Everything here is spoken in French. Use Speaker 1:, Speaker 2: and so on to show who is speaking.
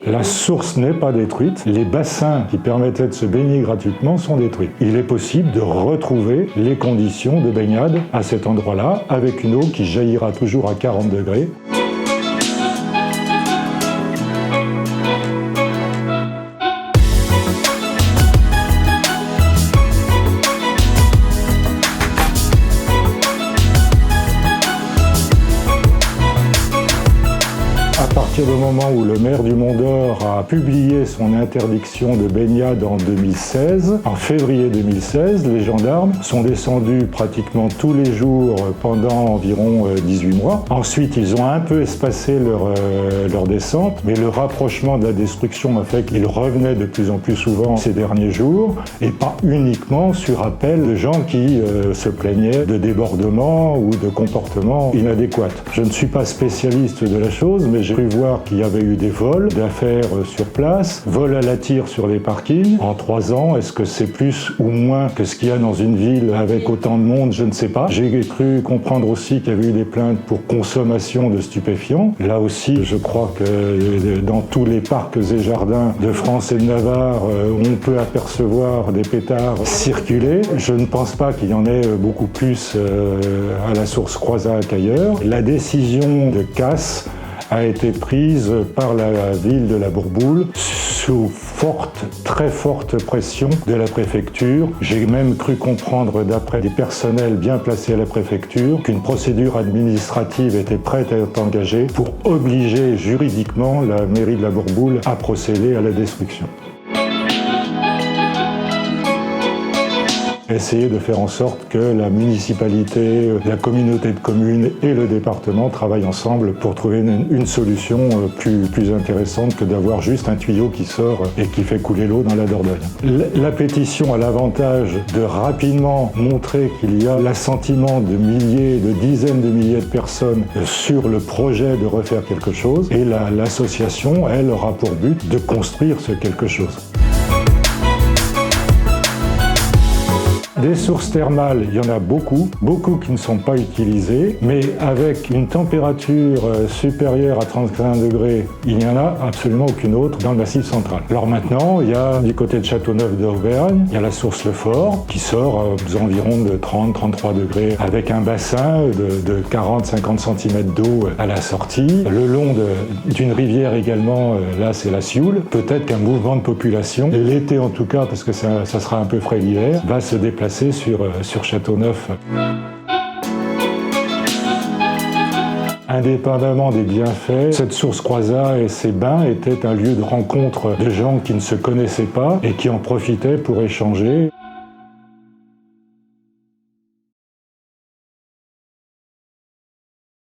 Speaker 1: La source n'est pas détruite, les bassins qui permettaient de se baigner gratuitement sont détruits. Il est possible de retrouver les conditions de baignade à cet endroit-là, avec une eau qui jaillira toujours à 40 degrés. À partir du moment où le maire du Mont-d'Or a publié son interdiction de baignade en 2016, en février 2016, les gendarmes sont descendus pratiquement tous les jours pendant environ 18 mois. Ensuite, ils ont un peu espacé leur descente, mais le rapprochement de la destruction a fait qu'ils revenaient de plus en plus souvent ces derniers jours, et pas uniquement sur appel de gens qui se plaignaient de débordements ou de comportements inadéquats. Je ne suis pas spécialiste de la chose, mais j'ai cru voir qu'il y avait eu des vols d'affaires sur place, vols à la tire sur les parkings. En 3 ans, est-ce que c'est plus ou moins que ce qu'il y a dans une ville avec autant de monde? Je ne sais pas. J'ai cru comprendre aussi qu'il y avait eu des plaintes pour consommation de stupéfiants. Là aussi, je crois que dans tous les parcs et jardins de France et de Navarre, on peut apercevoir des pétards circuler. Je ne pense pas qu'il y en ait beaucoup plus à la source Croizat qu'ailleurs. La décision de casse a été prise par la ville de la Bourboule sous très forte pression de la préfecture. J'ai même cru comprendre, d'après des personnels bien placés à la préfecture, qu'une procédure administrative était prête à être engagée pour obliger juridiquement la mairie de la Bourboule à procéder à la destruction. Essayer de faire en sorte que la municipalité, la communauté de communes et le département travaillent ensemble pour trouver une solution plus intéressante que d'avoir juste un tuyau qui sort et qui fait couler l'eau dans la Dordogne. La pétition a l'avantage de rapidement montrer qu'il y a l'assentiment de milliers, de dizaines de milliers de personnes sur le projet de refaire quelque chose, et l'association, elle, aura pour but de construire ce quelque chose. Des sources thermales, il y en a beaucoup qui ne sont pas utilisées, mais avec une température supérieure à 35 degrés, il n'y en a absolument aucune autre dans le Massif central. Alors maintenant, il y a du côté de Châteauneuf d'Auvergne, il y a la source Le Fort, qui sort aux environs de 30-33 degrés, avec un bassin de 40-50 cm d'eau à la sortie. Le long d'une rivière également, là c'est la Sioule. Peut-être qu'un mouvement de population, l'été en tout cas, parce que ça sera un peu frais l'hiver, va se déplacer sur Châteauneuf. Indépendamment des bienfaits, cette source Croizat et ses bains étaient un lieu de rencontre de gens qui ne se connaissaient pas et qui en profitaient pour échanger.